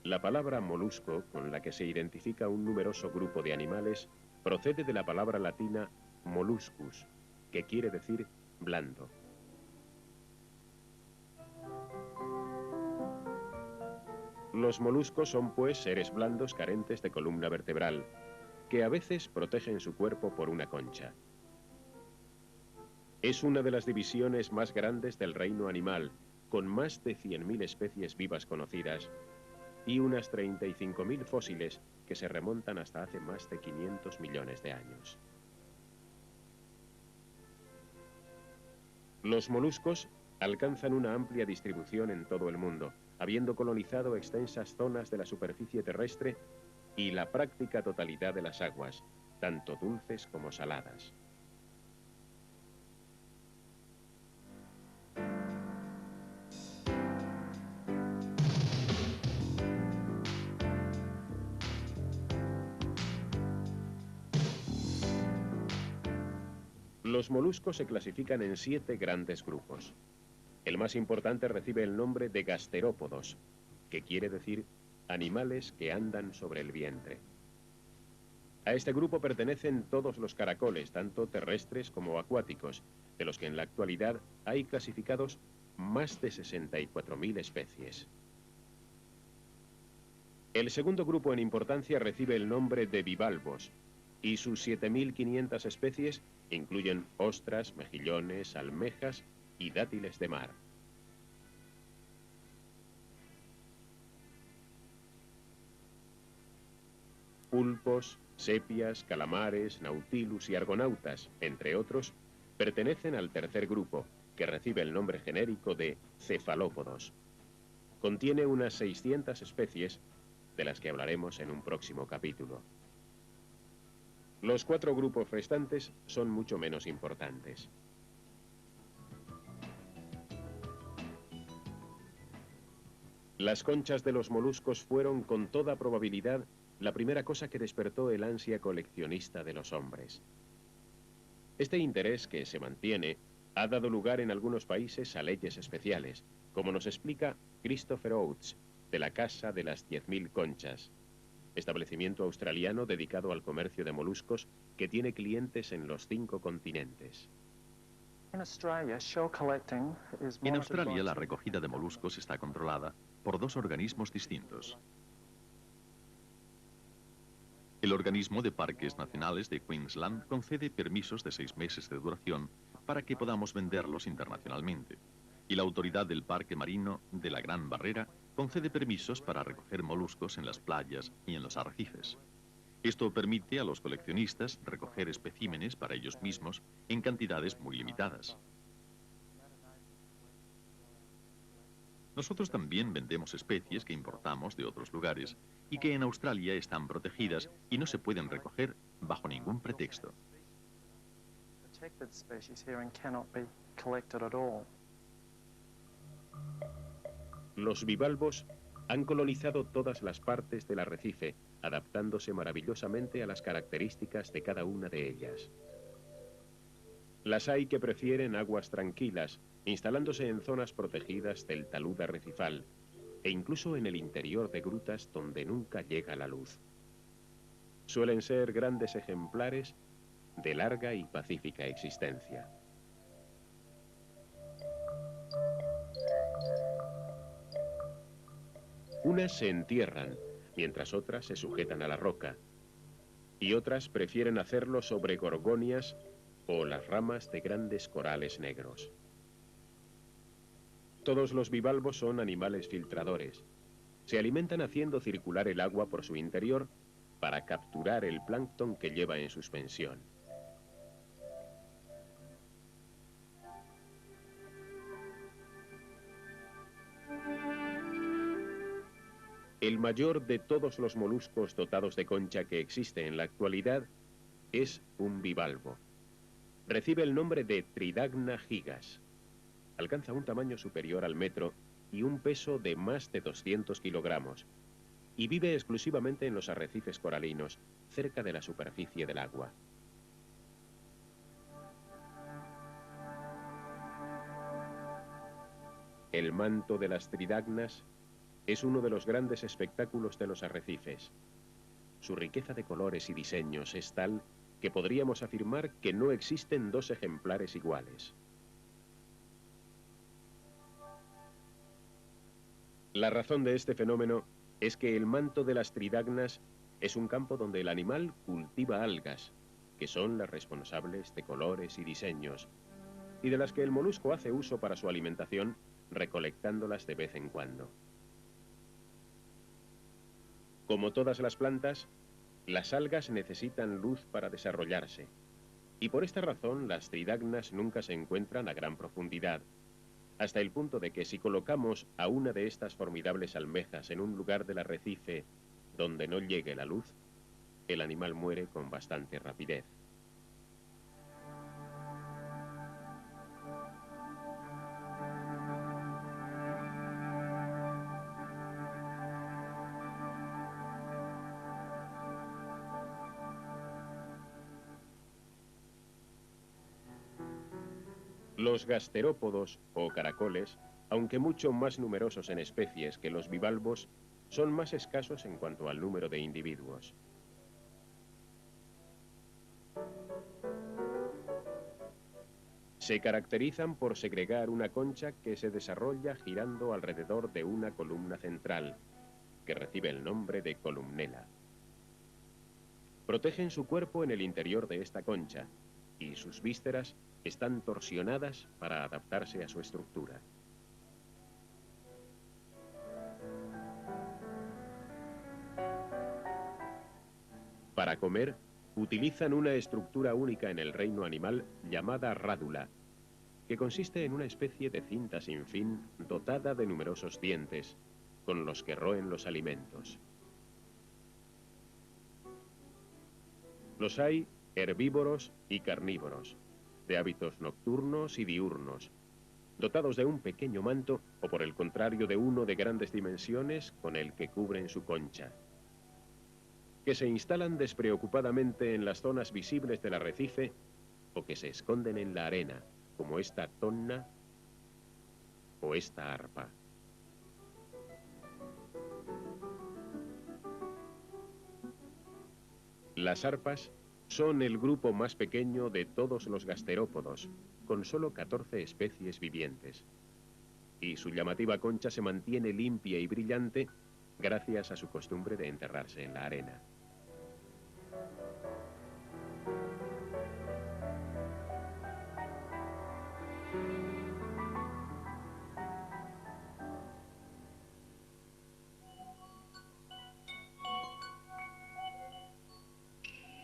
La palabra molusco, con la que se identifica un numeroso grupo de animales, procede de la palabra latina molluscus, que quiere decir blando. Los moluscos son, pues, seres blandos carentes de columna vertebral, que a veces protegen su cuerpo por una concha. Es una de las divisiones más grandes del reino animal, con más de 100.000 especies vivas conocidas y unas 35.000 fósiles que se remontan hasta hace más de 500 millones de años. Los moluscos alcanzan una amplia distribución en todo el mundo, habiendo colonizado extensas zonas de la superficie terrestre y la práctica totalidad de las aguas, tanto dulces como saladas. Los moluscos se clasifican en 7 grandes grupos. El más importante recibe el nombre de gasterópodos, que quiere decir animales que andan sobre el vientre. A este grupo pertenecen todos los caracoles, tanto terrestres como acuáticos, de los que en la actualidad hay clasificados más de 64.000 especies. El segundo grupo en importancia recibe el nombre de bivalvos, y sus 7.500 especies incluyen ostras, mejillones, almejas y dátiles de mar. Pulpos, sepias, calamares, nautilus y argonautas, entre otros, pertenecen al tercer grupo, que recibe el nombre genérico de cefalópodos. Contiene unas 600 especies, de las que hablaremos en un próximo capítulo. Los 4 grupos restantes son mucho menos importantes. Las conchas de los moluscos fueron, con toda probabilidad, la primera cosa que despertó el ansia coleccionista de los hombres. Este interés, que se mantiene, ha dado lugar en algunos países a leyes especiales, como nos explica Christopher Oates, de la Casa de las 10.000 Conchas, establecimiento australiano dedicado al comercio de moluscos que tiene clientes en los 5 continentes. En Australia, la recogida de moluscos está controlada por 2 organismos distintos. El organismo de Parques Nacionales de Queensland concede permisos de 6 meses de duración para que podamos venderlos internacionalmente. Y la autoridad del Parque Marino de la Gran Barrera concede permisos para recoger moluscos en las playas y en los arrecifes. Esto permite a los coleccionistas recoger especímenes para ellos mismos en cantidades muy limitadas. Nosotros también vendemos especies que importamos de otros lugares y que en Australia están protegidas y no se pueden recoger bajo ningún pretexto. Los bivalvos han colonizado todas las partes del arrecife, adaptándose maravillosamente a las características de cada una de ellas. Las hay que prefieren aguas tranquilas, instalándose en zonas protegidas del talud arrecifal, e incluso en el interior de grutas donde nunca llega la luz. Suelen ser grandes ejemplares de larga y pacífica existencia. Unas se entierran, mientras otras se sujetan a la roca, y otras prefieren hacerlo sobre gorgonias o las ramas de grandes corales negros. Todos los bivalvos son animales filtradores. Se alimentan haciendo circular el agua por su interior para capturar el plancton que lleva en suspensión. El mayor de todos los moluscos dotados de concha que existe en la actualidad es un bivalvo. Recibe el nombre de Tridagna gigas. Alcanza un tamaño superior al metro y un peso de más de 200 kilogramos, y vive exclusivamente en los arrecifes coralinos, cerca de la superficie del agua. El manto de las tridagnas es uno de los grandes espectáculos de los arrecifes. Su riqueza de colores y diseños es tal que podríamos afirmar que no existen dos ejemplares iguales. La razón de este fenómeno es que el manto de las tridagnas es un campo donde el animal cultiva algas, que son las responsables de colores y diseños, y de las que el molusco hace uso para su alimentación, recolectándolas de vez en cuando. Como todas las plantas, las algas necesitan luz para desarrollarse, y por esta razón las tridagnas nunca se encuentran a gran profundidad, hasta el punto de que si colocamos a una de estas formidables almejas en un lugar del arrecife donde no llegue la luz, el animal muere con bastante rapidez. Los gasterópodos, o caracoles, aunque mucho más numerosos en especies que los bivalvos, son más escasos en cuanto al número de individuos. Se caracterizan por segregar una concha que se desarrolla girando alrededor de una columna central, que recibe el nombre de columnela. Protegen su cuerpo en el interior de esta concha, y sus vísceras están torsionadas para adaptarse a su estructura. Para comer, utilizan una estructura única en el reino animal llamada rádula, que consiste en una especie de cinta sin fin dotada de numerosos dientes, con los que roen los alimentos. Los hay herbívoros y carnívoros, de hábitos nocturnos y diurnos, dotados de un pequeño manto o por el contrario de uno de grandes dimensiones con el que cubren su concha, que se instalan despreocupadamente en las zonas visibles del arrecife o que se esconden en la arena, como esta tonna o esta arpa. Las arpas son el grupo más pequeño de todos los gasterópodos, con solo 14 especies vivientes. Y su llamativa concha se mantiene limpia y brillante gracias a su costumbre de enterrarse en la arena.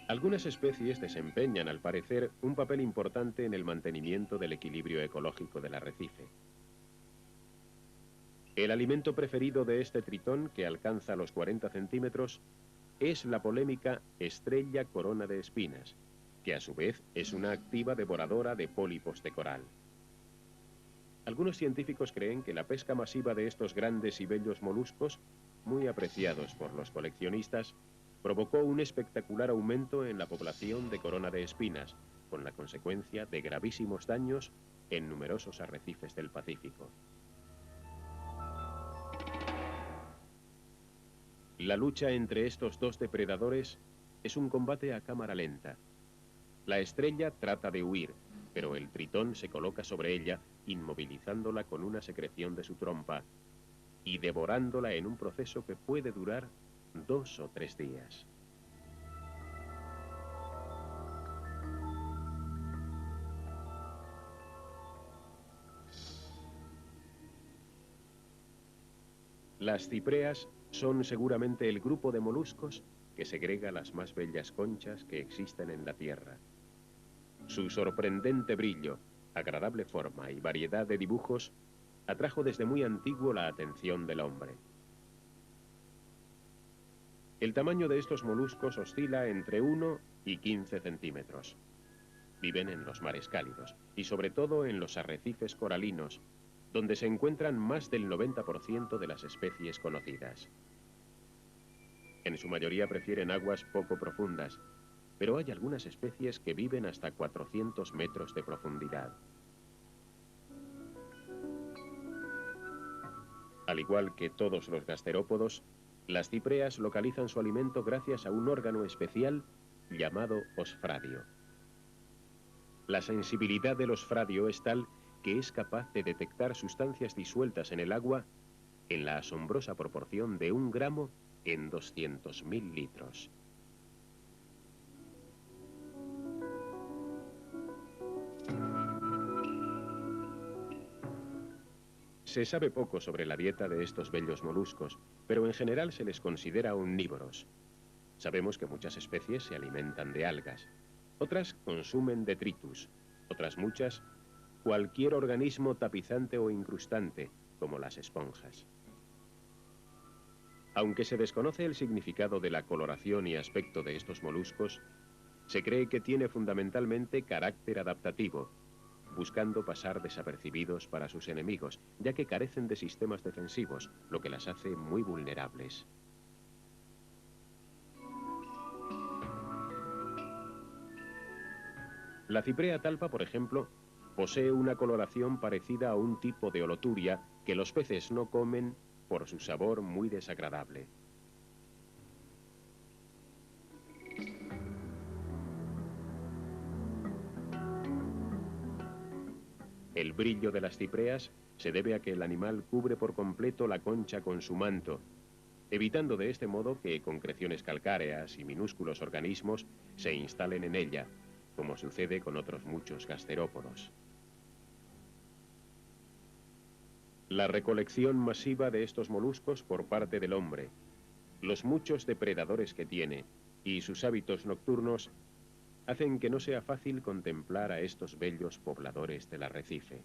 Algunas especies desempeñan, al parecer, un papel importante en el mantenimiento del equilibrio ecológico del arrecife. El alimento preferido de este tritón, que alcanza los 40 centímetros, es la polémica estrella corona de espinas, que a su vez es una activa devoradora de pólipos de coral. Algunos científicos creen que la pesca masiva de estos grandes y bellos moluscos, muy apreciados por los coleccionistas, provocó un espectacular aumento en la población de corona de espinas, con la consecuencia de gravísimos daños en numerosos arrecifes del Pacífico. La lucha entre estos dos depredadores es un combate a cámara lenta. La estrella trata de huir, pero el tritón se coloca sobre ella, inmovilizándola con una secreción de su trompa y devorándola en un proceso que puede durar 2 o 3 días. Las cipreas son seguramente el grupo de moluscos que segrega las más bellas conchas que existen en la Tierra. Su sorprendente brillo, agradable forma y variedad de dibujos atrajo desde muy antiguo la atención del hombre. El tamaño de estos moluscos oscila entre 1 y 15 centímetros. Viven en los mares cálidos y sobre todo en los arrecifes coralinos, donde se encuentran más del 90% de las especies conocidas. En su mayoría prefieren aguas poco profundas, pero hay algunas especies que viven hasta 400 metros de profundidad. Al igual que todos los gasterópodos, las cipreas localizan su alimento gracias a un órgano especial llamado osfradio. La sensibilidad del osfradio es tal que es capaz de detectar sustancias disueltas en el agua en la asombrosa proporción de 1 gramo en 200.000 litros. Se sabe poco sobre la dieta de estos bellos moluscos, pero en general se les considera omnívoros. Sabemos que muchas especies se alimentan de algas, otras consumen detritus, otras muchas cualquier organismo tapizante o incrustante, como las esponjas. Aunque se desconoce el significado de la coloración y aspecto de estos moluscos, se cree que tiene fundamentalmente carácter adaptativo, buscando pasar desapercibidos para sus enemigos, ya que carecen de sistemas defensivos, lo que las hace muy vulnerables. La ciprea talpa, por ejemplo, posee una coloración parecida a un tipo de holoturia que los peces no comen por su sabor muy desagradable. El brillo de las cipreas se debe a que el animal cubre por completo la concha con su manto, evitando de este modo que concreciones calcáreas y minúsculos organismos se instalen en ella, como sucede con otros muchos gasterópodos. La recolección masiva de estos moluscos por parte del hombre, los muchos depredadores que tiene y sus hábitos nocturnos hacen que no sea fácil contemplar a estos bellos pobladores del arrecife.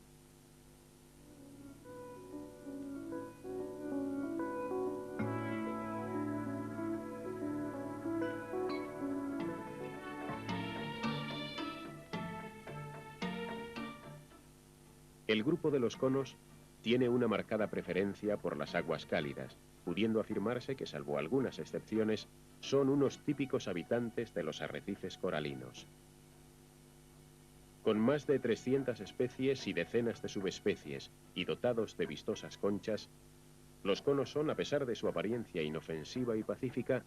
El grupo de los conos tiene una marcada preferencia por las aguas cálidas, pudiendo afirmarse que, salvo algunas excepciones, son unos típicos habitantes de los arrecifes coralinos. Con más de 300 especies y decenas de subespecies, y dotados de vistosas conchas, los conos son, a pesar de su apariencia inofensiva y pacífica,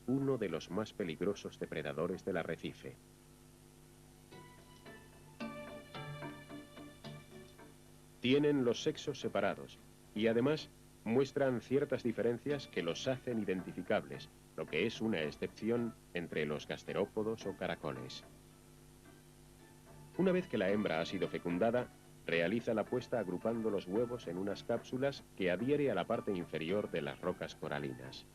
uno de los más peligrosos depredadores del arrecife. Tienen los sexos separados y además muestran ciertas diferencias que los hacen identificables, lo que es una excepción entre los gasterópodos o caracoles. Una vez que la hembra ha sido fecundada, realiza la puesta agrupando los huevos en unas cápsulas que adhiere a la parte inferior de las rocas coralinas.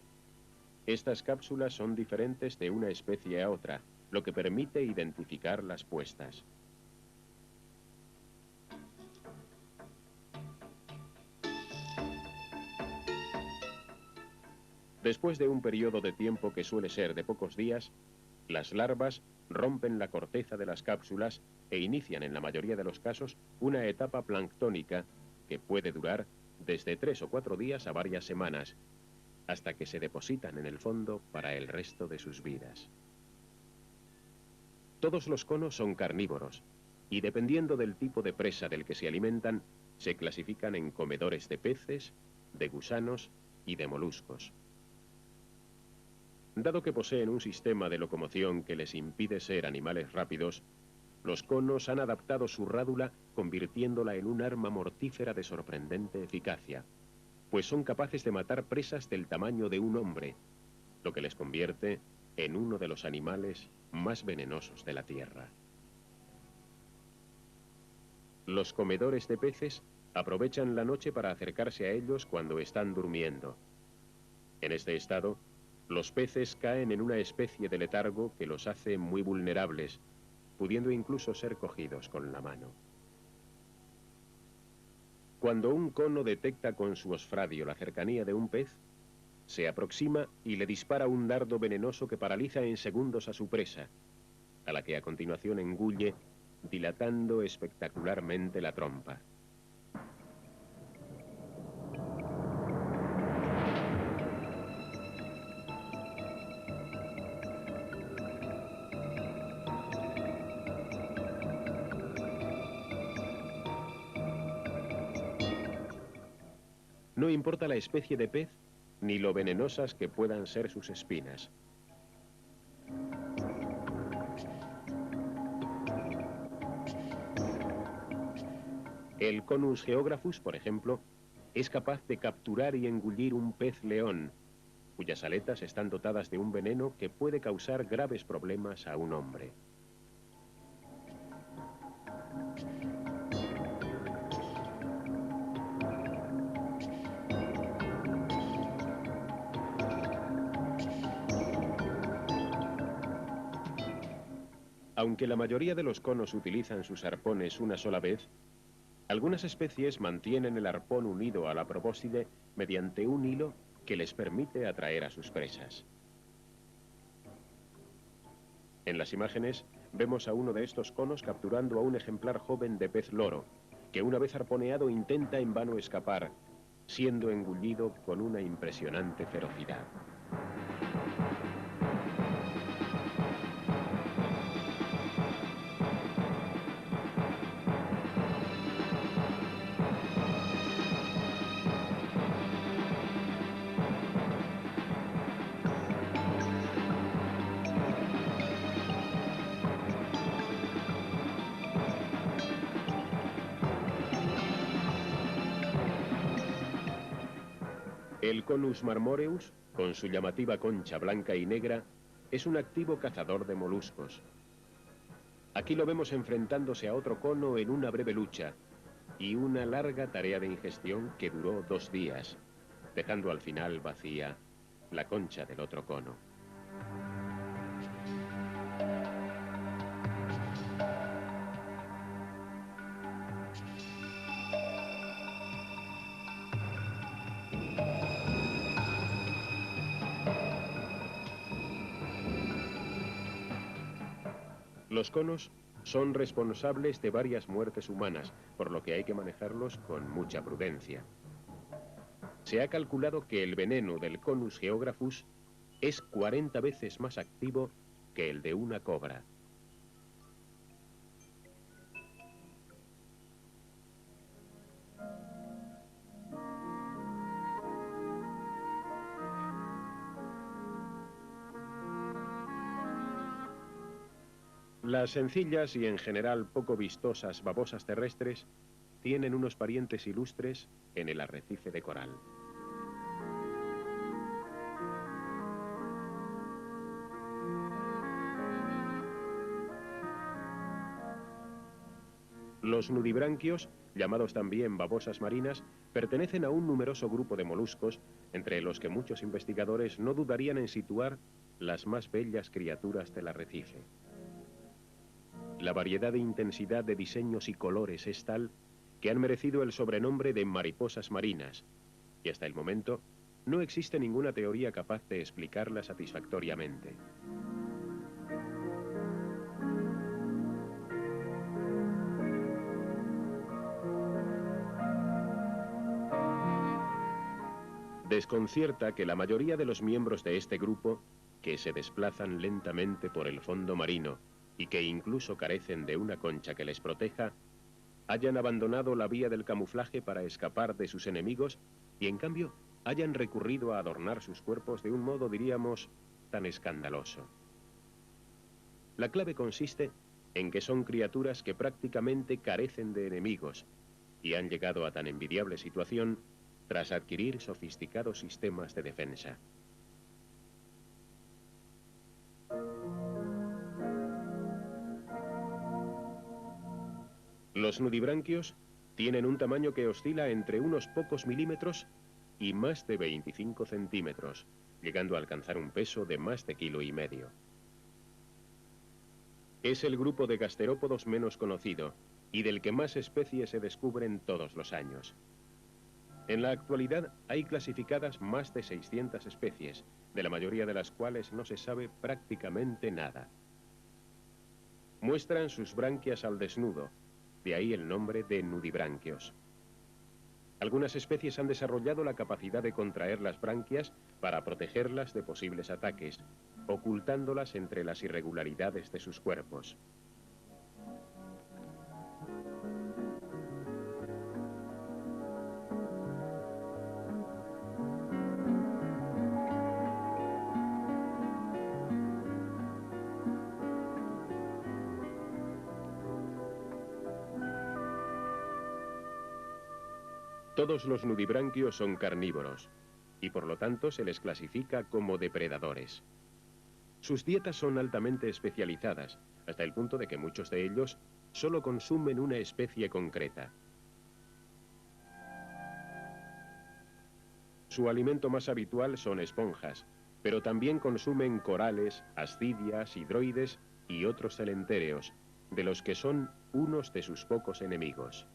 Estas cápsulas son diferentes de una especie a otra, lo que permite identificar las puestas. Después de un periodo de tiempo que suele ser de pocos días, las larvas rompen la corteza de las cápsulas e inician en la mayoría de los casos una etapa planctónica que puede durar desde 3 o 4 días a varias semanas, hasta que se depositan en el fondo para el resto de sus vidas. Todos los conos son carnívoros y, dependiendo del tipo de presa del que se alimentan, se clasifican en comedores de peces, de gusanos y de moluscos. Dado que poseen un sistema de locomoción que les impide ser animales rápidos, los conos han adaptado su rádula convirtiéndola en un arma mortífera de sorprendente eficacia, pues son capaces de matar presas del tamaño de un hombre, lo que les convierte en uno de los animales más venenosos de la Tierra. Los comedores de peces aprovechan la noche para acercarse a ellos cuando están durmiendo. En este estado, los peces caen en una especie de letargo que los hace muy vulnerables, pudiendo incluso ser cogidos con la mano. Cuando un cono detecta con su osfradio la cercanía de un pez, se aproxima y le dispara un dardo venenoso que paraliza en segundos a su presa, a la que a continuación engulle, dilatando espectacularmente la trompa. No importa la especie de pez ni lo venenosas que puedan ser sus espinas. El Conus geographus, por ejemplo, es capaz de capturar y engullir un pez león, cuyas aletas están dotadas de un veneno que puede causar graves problemas a un hombre. Aunque la mayoría de los conos utilizan sus arpones una sola vez, algunas especies mantienen el arpón unido a la probóscide mediante un hilo que les permite atraer a sus presas. En las imágenes vemos a uno de estos conos capturando a un ejemplar joven de pez loro, que una vez arponeado intenta en vano escapar, siendo engullido con una impresionante ferocidad. El Conus marmoreus, con su llamativa concha blanca y negra, es un activo cazador de moluscos. Aquí lo vemos enfrentándose a otro cono en una breve lucha y una larga tarea de ingestión que duró 2 días, dejando al final vacía la concha del otro cono. Los conos son responsables de varias muertes humanas, por lo que hay que manejarlos con mucha prudencia. Se ha calculado que el veneno del Conus geographus es 40 veces más activo que el de una cobra. Las sencillas y en general poco vistosas babosas terrestres tienen unos parientes ilustres en el arrecife de coral. Los nudibranquios, llamados también babosas marinas, pertenecen a un numeroso grupo de moluscos, entre los que muchos investigadores no dudarían en situar las más bellas criaturas del arrecife. La variedad e intensidad de diseños y colores es tal que han merecido el sobrenombre de mariposas marinas, y hasta el momento no existe ninguna teoría capaz de explicarla satisfactoriamente. Desconcierta que la mayoría de los miembros de este grupo, que se desplazan lentamente por el fondo marino y que incluso carecen de una concha que les proteja, hayan abandonado la vía del camuflaje para escapar de sus enemigos y en cambio hayan recurrido a adornar sus cuerpos de un modo, diríamos, tan escandaloso. La clave consiste en que son criaturas que prácticamente carecen de enemigos y han llegado a tan envidiable situación tras adquirir sofisticados sistemas de defensa. Los nudibranquios tienen un tamaño que oscila entre unos pocos milímetros y más de 25 centímetros, llegando a alcanzar un peso de más de 1,5 kilos. Es el grupo de gasterópodos menos conocido y del que más especies se descubren todos los años. En la actualidad hay clasificadas más de 600 especies, de la mayoría de las cuales no se sabe prácticamente nada. Muestran sus branquias al desnudo, de ahí el nombre de nudibranquios. Algunas especies han desarrollado la capacidad de contraer las branquias para protegerlas de posibles ataques, ocultándolas entre las irregularidades de sus cuerpos. Todos los nudibranquios son carnívoros y por lo tanto se les clasifica como depredadores. Sus dietas son altamente especializadas, hasta el punto de que muchos de ellos solo consumen una especie concreta. Su alimento más habitual son esponjas, pero también consumen corales, ascidias, hidroides y otros celentéreos, de los que son unos de sus pocos enemigos.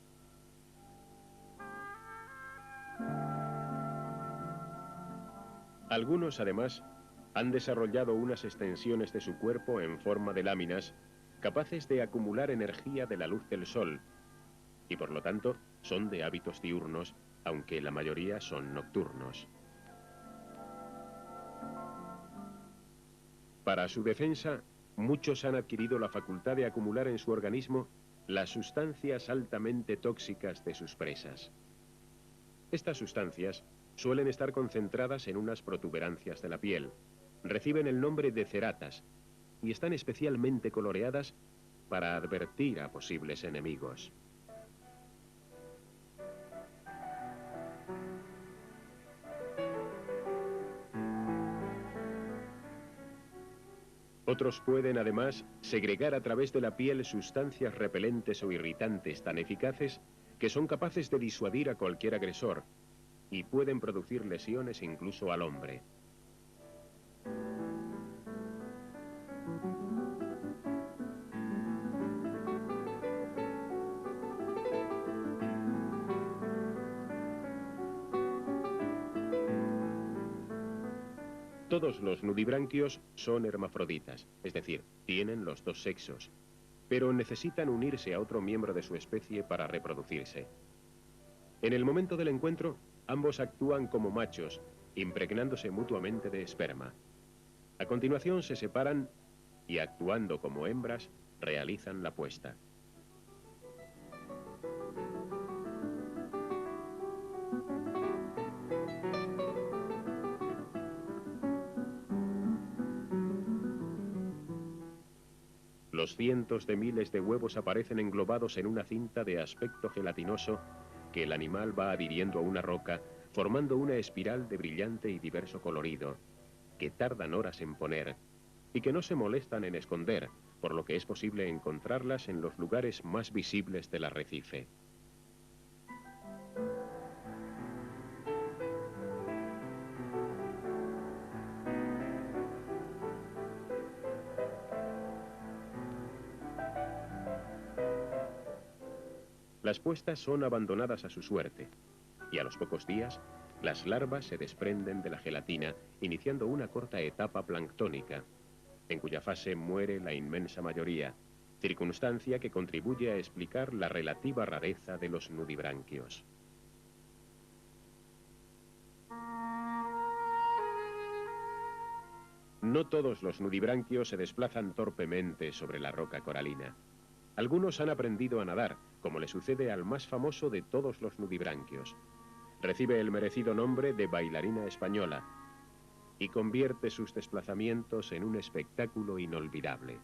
Algunos, además, han desarrollado unas extensiones de su cuerpo en forma de láminas capaces de acumular energía de la luz del sol y por lo tanto son de hábitos diurnos, aunque la mayoría son nocturnos. Para su defensa, muchos han adquirido la facultad de acumular en su organismo las sustancias altamente tóxicas de sus presas. Estas sustancias suelen estar concentradas en unas protuberancias de la piel, reciben el nombre de ceratas y están especialmente coloreadas para advertir a posibles enemigos. Otros pueden, además, segregar a través de la piel sustancias repelentes o irritantes tan eficaces que son capaces de disuadir a cualquier agresor y pueden producir lesiones incluso al hombre. Todos los nudibranquios son hermafroditas, es decir, tienen los dos sexos, pero necesitan unirse a otro miembro de su especie para reproducirse. En el momento del encuentro, ambos actúan como machos, impregnándose mutuamente de esperma. A continuación se separan y, actuando como hembras, realizan la puesta. Los cientos de miles de huevos aparecen englobados en una cinta de aspecto gelatinoso que el animal va adhiriendo a una roca, formando una espiral de brillante y diverso colorido, que tardan horas en poner y que no se molestan en esconder, por lo que es posible encontrarlas en los lugares más visibles del arrecife. Las puestas son abandonadas a su suerte, y a los pocos días, las larvas se desprenden de la gelatina, iniciando una corta etapa planctónica, en cuya fase muere la inmensa mayoría, circunstancia que contribuye a explicar la relativa rareza de los nudibranquios. No todos los nudibranquios se desplazan torpemente sobre la roca coralina. Algunos han aprendido a nadar, como le sucede al más famoso de todos los nudibranquios. Recibe el merecido nombre de bailarina española y convierte sus desplazamientos en un espectáculo inolvidable.